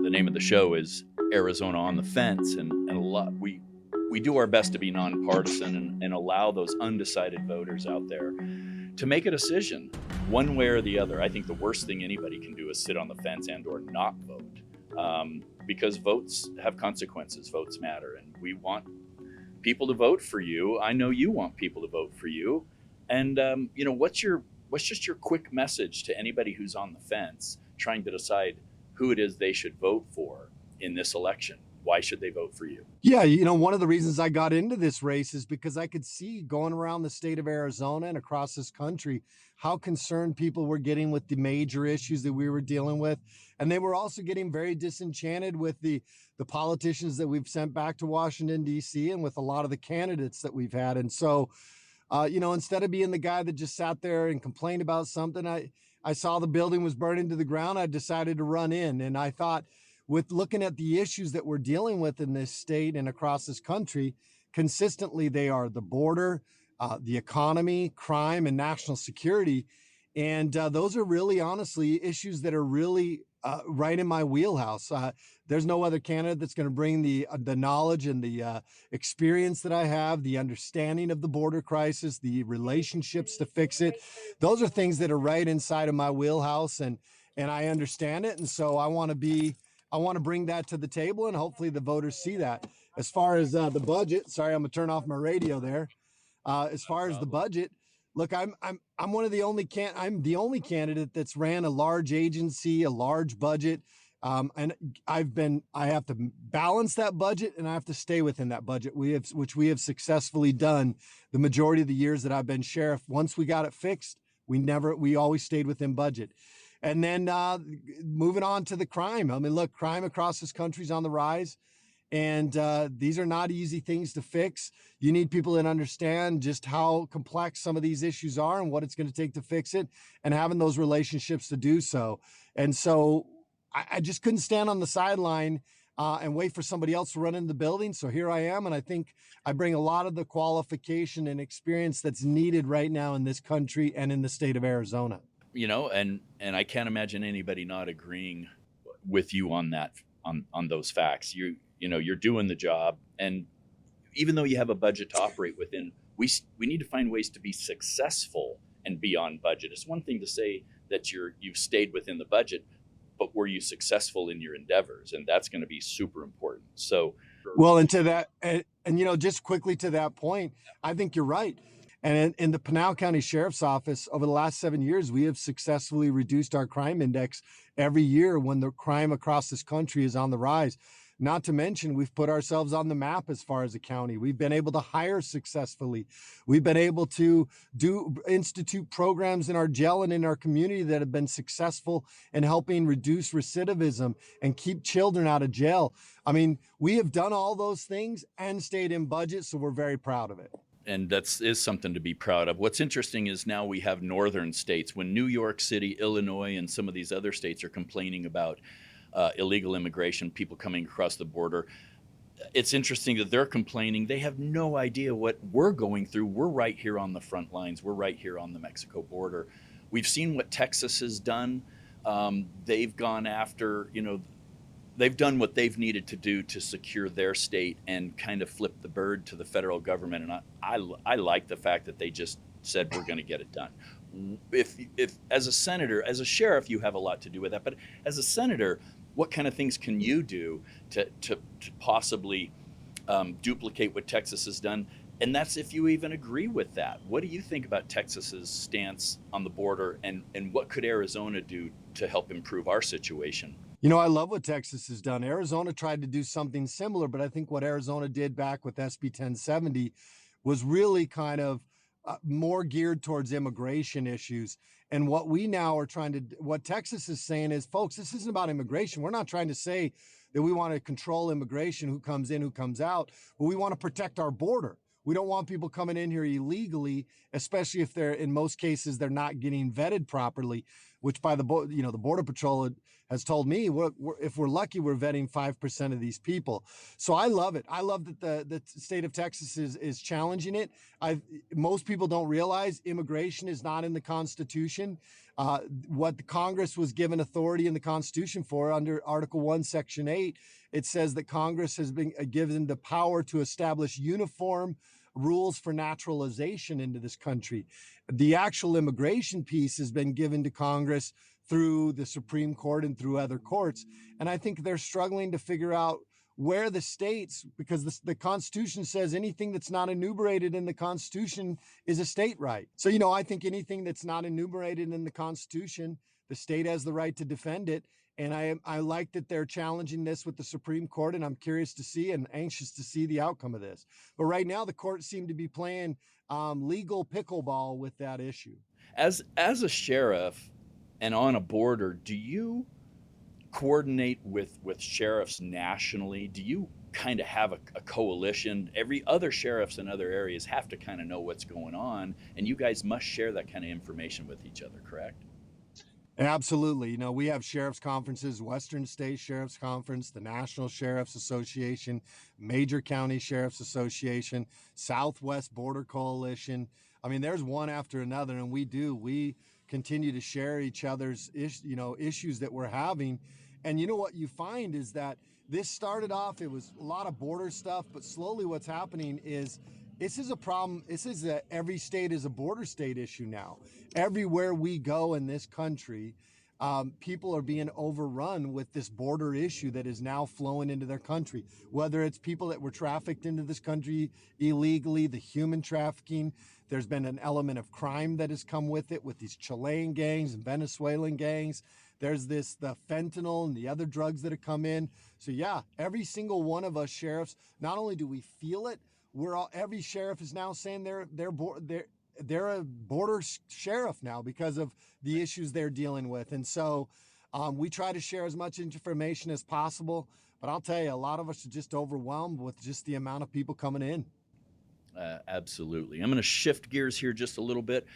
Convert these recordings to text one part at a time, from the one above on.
the name of the show is Arizona on the Fence, and a lot we do our best to be nonpartisan and allow those undecided voters out there to make a decision one way or the other. I think the worst thing anybody can do is sit on the fence and or not vote, because votes have consequences. Votes matter, and we want people to vote for you. I know you want people to vote for you. And what's just your quick message to anybody who's on the fence trying to decide who it is they should vote for in this election? Why should they vote for you? Yeah, one of the reasons I got into this race is because I could see going around the state of Arizona and across this country how concerned people were getting with the major issues that we were dealing with. And they were also getting very disenchanted with the politicians that we've sent back to Washington, D.C., and with a lot of the candidates that we've had. And so, instead of being the guy that just sat there and complained about something, I saw the building was burning to the ground. I decided to run in, and I thought, with looking at the issues that we're dealing with in this state and across this country, consistently they are the border, the economy, crime, and national security. And those are really, honestly, issues that are really right in my wheelhouse. There's no other candidate that's going to bring the knowledge and the experience that I have, the understanding of the border crisis, the relationships to fix it. Those are things that are right inside of my wheelhouse, and I understand it. And so I want to bring that to the table, and hopefully the voters see that. As far as the budget, sorry, I'm gonna turn off my radio there. As far as the budget, look, I'm the only candidate that's ran a large agency, a large budget, and I have to balance that budget, and I have to stay within that budget. Which we have successfully done the majority of the years that I've been sheriff. Once we got it fixed, we always stayed within budget. And then moving on to the crime. I mean, look, crime across this country is on the rise, and these are not easy things to fix. You need people that understand just how complex some of these issues are and what it's going to take to fix it, and having those relationships to do so. And so I just couldn't stand on the sideline and wait for somebody else to run into the building. So here I am, and I think I bring a lot of the qualification and experience that's needed right now in this country and in the state of Arizona. And I can't imagine anybody not agreeing with you on that, on those facts. You're doing the job, and even though you have a budget to operate within, we need to find ways to be successful and be on budget. It's one thing to say that you've stayed within the budget, but were you successful in your endeavors? And that's going to be super important. So, well, and to that, and just quickly to that point, I think you're right. And in the Pinal County Sheriff's Office, over the last 7 years, we have successfully reduced our crime index every year when the crime across this country is on the rise. Not to mention, we've put ourselves on the map as far as a county. We've been able to hire successfully. We've been able to institute programs in our jail and in our community that have been successful in helping reduce recidivism and keep children out of jail. I mean, we have done all those things and stayed in budget, so we're very proud of it. And that is something to be proud of. What's interesting is now we have northern states. When New York City, Illinois, and some of these other states are complaining about illegal immigration, people coming across the border, it's interesting that they're complaining. They have no idea what we're going through. We're right here on the front lines. We're right here on the Mexico border. We've seen what Texas has done. They've gone after, they've done what they've needed to do to secure their state and kind of flip the bird to the federal government. And I like the fact that they just said, we're going to get it done. If as a senator, as a sheriff, you have a lot to do with that. But as a senator, what kind of things can you do to possibly duplicate what Texas has done? And that's if you even agree with that. What do you think about Texas's stance on the border, and what could Arizona do to help improve our situation? I love what Texas has done. Arizona tried to do something similar, but I think what Arizona did back with SB 1070 was really kind of more geared towards immigration issues. And what we now are what Texas is saying is, folks, this isn't about immigration. We're not trying to say that we want to control immigration, who comes in, who comes out, but we want to protect our border. We don't want people coming in here illegally, especially if in most cases, they're not getting vetted properly, which by the Border Patrol has told me, if we're lucky, we're vetting 5% of these people. So I love it. I love that the state of Texas is challenging it. Most people don't realize immigration is not in the Constitution. what the Congress was given authority in the Constitution for under Article 1, Section 8. It says that Congress has been given the power to establish uniform rules for naturalization into this country. The actual immigration piece has been given to Congress through the Supreme Court and through other courts. And I think they're struggling to figure out where the states, because the Constitution says anything that's not enumerated in the Constitution is a state right. So, I think anything that's not enumerated in the Constitution, the state has the right to defend it. And I like that they're challenging this with the Supreme Court, and I'm curious to see and anxious to see the outcome of this. But right now, the courts seem to be playing legal pickleball with that issue. As a sheriff and on a border, do you coordinate with sheriffs nationally? Do you kind of have a coalition? Every other sheriffs in other areas have to kind of know what's going on, and you guys must share that kind of information with each other, correct? Absolutely. We have sheriff's conferences, Western State Sheriff's Conference, the National Sheriff's Association, Major County Sheriff's Association, Southwest Border Coalition. I mean, there's one after another, and we continue to share each other's issues that we're having. And what you find is that this started off, it was a lot of border stuff, but slowly what's happening is this is a problem. Every state is a border state issue now. Everywhere we go in this country, people are being overrun with this border issue that is now flowing into their country. Whether it's people that were trafficked into this country illegally, the human trafficking, there's been an element of crime that has come with it, with these Chilean gangs and Venezuelan gangs. There's the fentanyl and the other drugs that have come in. So yeah, every single one of us sheriffs, not only do we feel it, every sheriff is now saying they're a border sheriff now because of the issues they're dealing with. And so we try to share as much information as possible, but I'll tell you, a lot of us are just overwhelmed with just the amount of people coming in. Absolutely. I'm going to shift gears here just a little bit.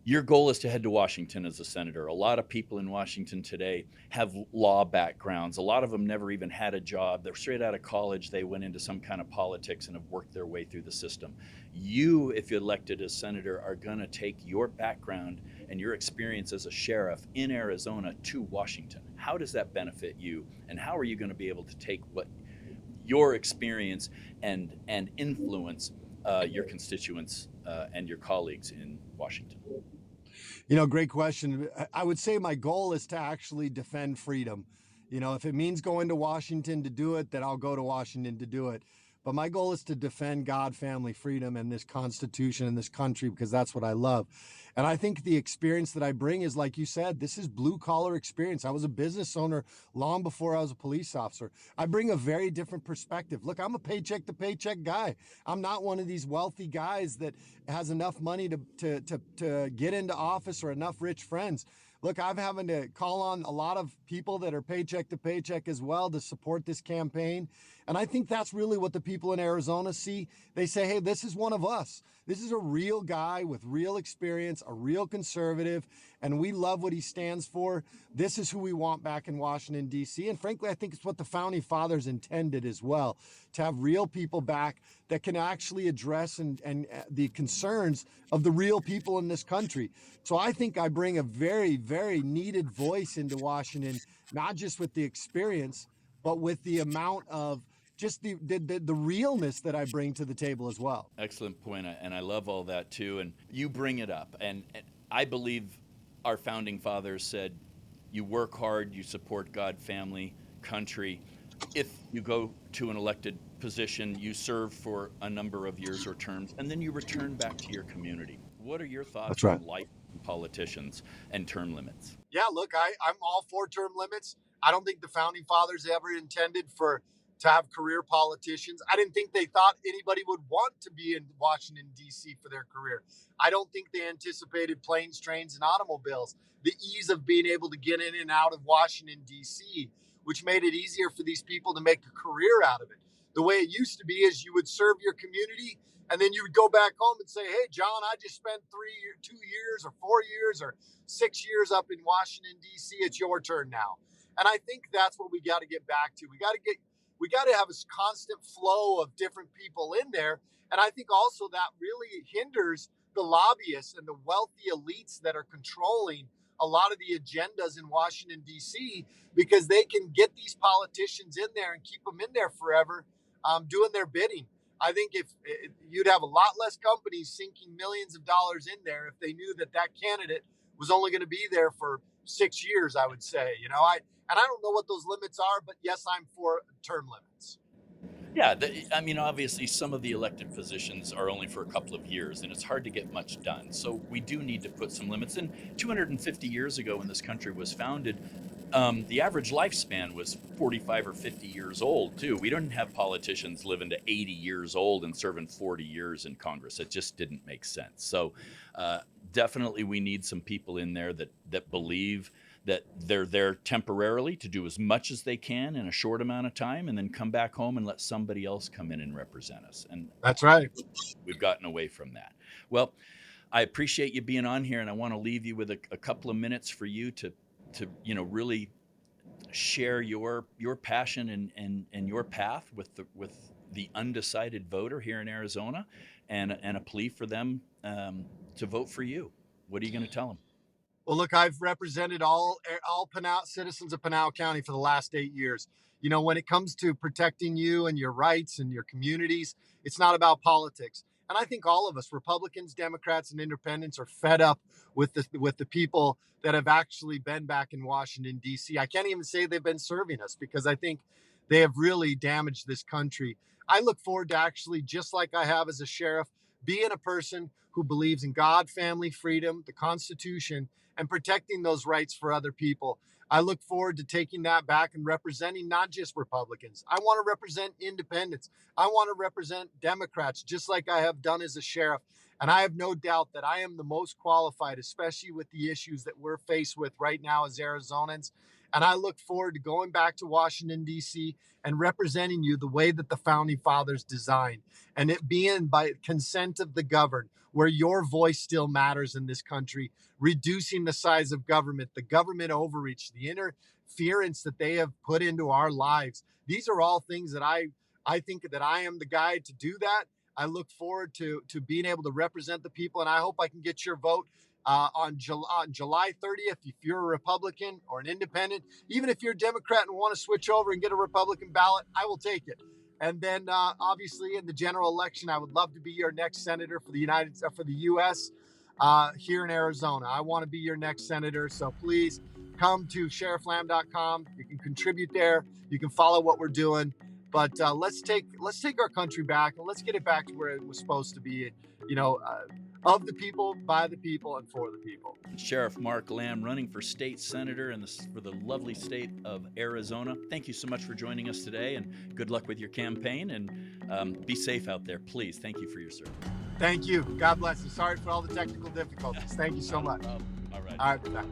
Your goal is to head to Washington as a senator. A lot of people in Washington today have law backgrounds. A lot of them never even had a job. They're straight out of college. They went into some kind of politics and have worked their way through the system. You, if you're elected as senator, are going to take your background and your experience as a sheriff in Arizona to Washington. How does that benefit you? And how are you going to be able to take what your experience and influence your constituents and your colleagues in Washington? Great question. I would say my goal is to actually defend freedom. If it means going to Washington to do it, then I'll go to Washington to do it. But my goal is to defend God, family, freedom, and this Constitution and this country, because that's what I love. And I think the experience that I bring is, like you said, this is blue collar experience. I was a business owner long before I was a police officer. I bring a very different perspective. Look, I'm a paycheck to paycheck guy. I'm not one of these wealthy guys that has enough money to get into office or enough rich friends. Look, I'm having to call on a lot of people that are paycheck to paycheck as well to support this campaign. And I think that's really what the people in Arizona see. They say, hey, this is one of us. This is a real guy with real experience, a real conservative, and we love what he stands for. This is who we want back in Washington, D.C. And frankly, I think it's what the founding fathers intended as well, to have real people back that can actually address and the concerns of the real people in this country. So I think I bring a very, very needed voice into Washington, not just with the experience, but with the amount of just the realness that I bring to the table as well. Excellent point, and I love all that too. And you bring it up, and I believe our founding fathers said, "You work hard, you support God, family, country. If you go to an elected position, you serve for a number of years or terms, and then you return back to your community." What are your thoughts That's right. on life politicians and term limits? Yeah, look, I'm all for term limits. I don't think the founding fathers ever intended to have career politicians. I didn't think they thought anybody would want to be in Washington, D.C. for their career. I don't think they anticipated planes, trains, and automobiles. The ease of being able to get in and out of Washington, D.C., which made it easier for these people to make a career out of it. The way it used to be is you would serve your community and then you would go back home and say, hey, John, I just spent 2 years or 4 years or 6 years up in Washington, D.C. It's your turn now. And I think that's what we got to get back to. We got to have a constant flow of different people in there. And I think also that really hinders the lobbyists and the wealthy elites that are controlling a lot of the agendas in Washington, D.C., because they can get these politicians in there and keep them in there forever, doing their bidding. I think if you'd have a lot less companies sinking millions of dollars in there if they knew that that candidate was only going to be there for 6 years, I would say. And I don't know what those limits are, but yes, I'm for term limits. Yeah, I mean, obviously, some of the elected positions are only for a couple of years, and it's hard to get much done. So we do need to put some limits. And 250 years ago, when this country was founded, the average lifespan was 45 or 50 years old, too. We didn't have politicians living to 80 years old and serving 40 years in Congress. It just didn't make sense. So definitely we need some people in there that believe that they're there temporarily to do as much as they can in a short amount of time and then come back home and let somebody else come in and represent us. And That's right. we've gotten away from that. Well, I appreciate you being on here, and I want to leave you with a couple of minutes for you to really share your passion and your path with the undecided voter here in Arizona, and a plea for them to vote for you. What are you going to tell them? Well, look, I've represented all Pinal citizens of Pinal County for the last 8 years. When it comes to protecting you and your rights and your communities, it's not about politics. And I think all of us, Republicans, Democrats, and Independents, are fed up with the people that have actually been back in Washington, D.C. I can't even say they've been serving us, because I think they have really damaged this country. I look forward to actually, just like I have as a sheriff, being a person who believes in God, family, freedom, the Constitution, and protecting those rights for other people. I look forward to taking that back and representing not just Republicans. I want to represent independents. I want to represent Democrats, just like I have done as a sheriff. And I have no doubt that I am the most qualified, especially with the issues that we're faced with right now as Arizonans. And I look forward to going back to Washington, D.C., and representing you the way that the founding fathers designed, and it being by consent of the governed, where your voice still matters in this country, reducing the size of government, the government overreach, the interference that they have put into our lives. These are all things that I think that I am the guy to do that. I look forward to being able to represent the people, and I hope I can get your vote on July 30th. If you're a Republican or an independent, even if you're a Democrat and want to switch over and get a Republican ballot, I will take it. And then obviously in the general election, I would love to be your next senator for the U.S. Here in Arizona. I want to be your next senator. So please come to sherriflamb.com. You can contribute there. You can follow what we're doing. But let's take our country back, and let's get it back to where it was supposed to be. Of the people, by the people, and for the people. Sheriff Mark Lamb, running for state senator for the lovely state of Arizona. Thank you so much for joining us today, and good luck with your campaign, and be safe out there, please. Thank you for your service. Thank you. God bless you. Sorry for all the technical difficulties. Thank you so much. All right. All right. Bye.